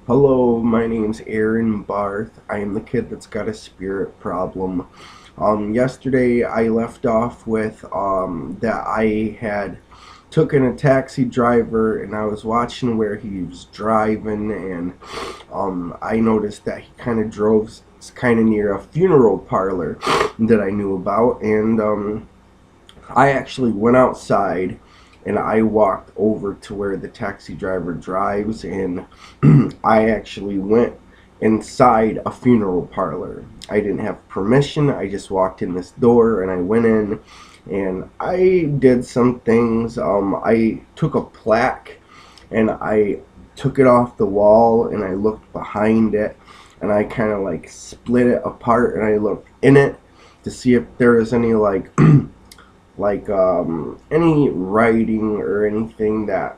Hello, my name's Aaron Barth. I am the kid that's got a spirit problem. Yesterday I left off with that I had taken a taxi driver and I was watching where he was driving, and I noticed that he kind of drove kind of near a funeral parlor that I knew about, and I actually went outside and I walked over to where the taxi driver drives, and I actually went inside a funeral parlor. I didn't have permission. I just walked in this door and I went in and I did some things. I took a plaque and I took it off the wall and I looked behind it and I kind of like split it apart and I looked in it to see if there was any any writing or anything that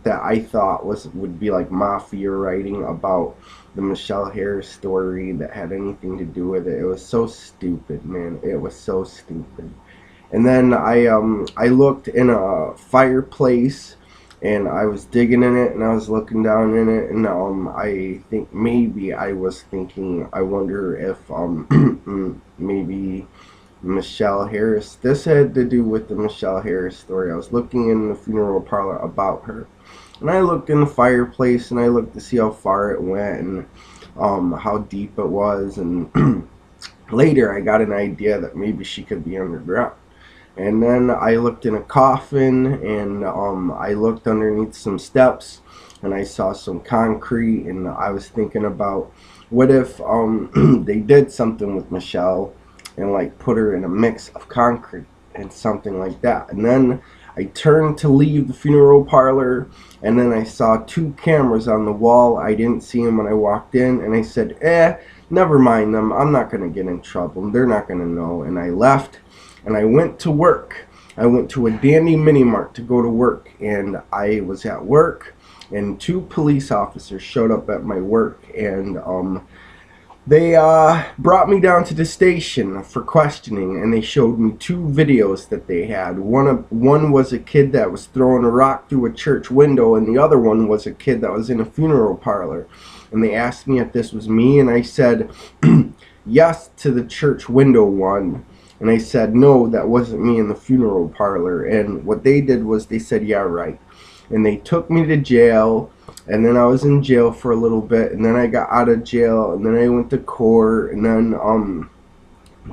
I thought would be like mafia writing about the Michelle Harris story that had anything to do with it. It was so stupid, man. It was so stupid. And then I looked in a fireplace and I was digging in it and I was looking down in it, and I think maybe I was thinking, I wonder if maybe Michelle Harris. This had to do with the Michelle Harris story. I was looking in the funeral parlor about her. And I looked in the fireplace and I looked to see how far it went and how deep it was. And later I got an idea that maybe she could be underground. And then I looked in a coffin and I looked underneath some steps and I saw some concrete, and I was thinking about what if they did something with Michelle and like put her in a mix of concrete and something like that. And then I turned to leave the funeral parlor and then I saw two cameras on the wall. I didn't see them when I walked in, and I said, never mind them. I'm not going to get in trouble. They're not going to know. And I left and I went to work. I went to a Dandy Mini Mart to go to work, and I was at work and two police officers showed up at my work, and they brought me down to the station for questioning, and they showed me two videos that they had. One was a kid that was throwing a rock through a church window, and the other one was a kid that was in a funeral parlor. And they asked me if this was me, and I said yes to the church window one. And I said, no, that wasn't me in the funeral parlor. And what they did was they said, yeah, right. And they took me to jail. And then I was in jail for a little bit, and then I got out of jail, and then I went to court, and then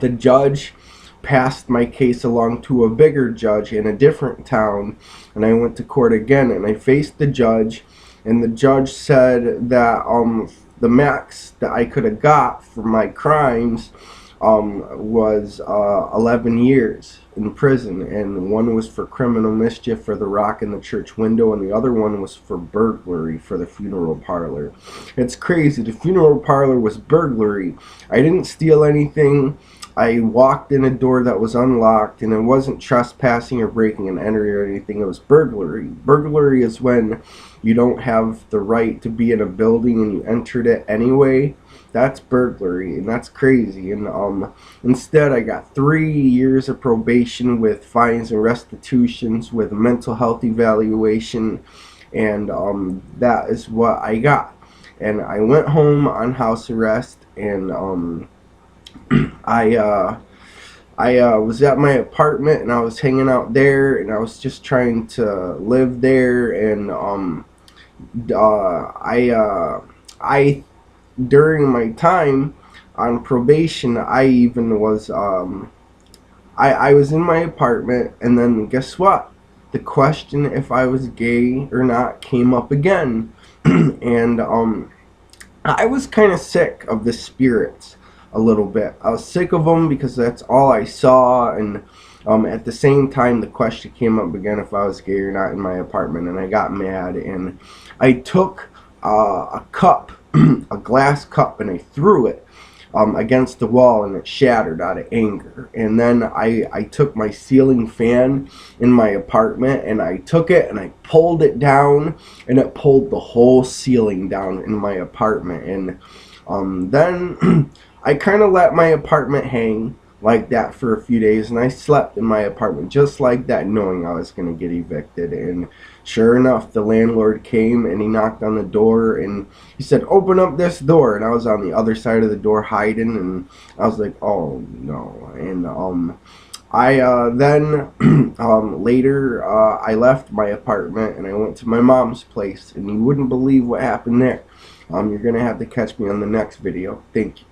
the judge passed my case along to a bigger judge in a different town, and I went to court again, and I faced the judge, and the judge said that the max that I could have got for my crimes was 11 years in prison, and one was for criminal mischief for the rock in the church window, and the other one was for burglary for the funeral parlor. It's crazy. The funeral parlor was burglary. I didn't steal anything. I walked in a door that was unlocked, and it wasn't trespassing or breaking and entering or anything. It was burglary. Burglary is when you don't have the right to be in a building and you entered it anyway. That's burglary, and that's crazy. And instead I got 3 years of probation with fines and restitutions with a mental health evaluation, and that is what I got. And I went home on house arrest, and I was at my apartment and I was hanging out there, and I was just trying to live there, and I during my time on probation, I even was I was in my apartment, and then guess what? The question if I was gay or not came up again. And I was kind of sick of the spirits a little bit. I was sick of them because that's all I saw, and at the same time the question came up again if I was gay or not in my apartment, and I got mad and I took a cup, a glass cup, and I threw it against the wall, and it shattered out of anger. And then I took my ceiling fan in my apartment, and I took it and I pulled it down, and it pulled the whole ceiling down in my apartment. And then I kind of let my apartment hang like that for a few days, and I slept in my apartment just like that, knowing I was going to get evicted. And sure enough, the landlord came and he knocked on the door and he said, "Open up this door." And I was on the other side of the door hiding, and I was like, "Oh no!" And I then later I left my apartment and I went to my mom's place, and you wouldn't believe what happened there. You're gonna have to catch me on the next video. Thank you.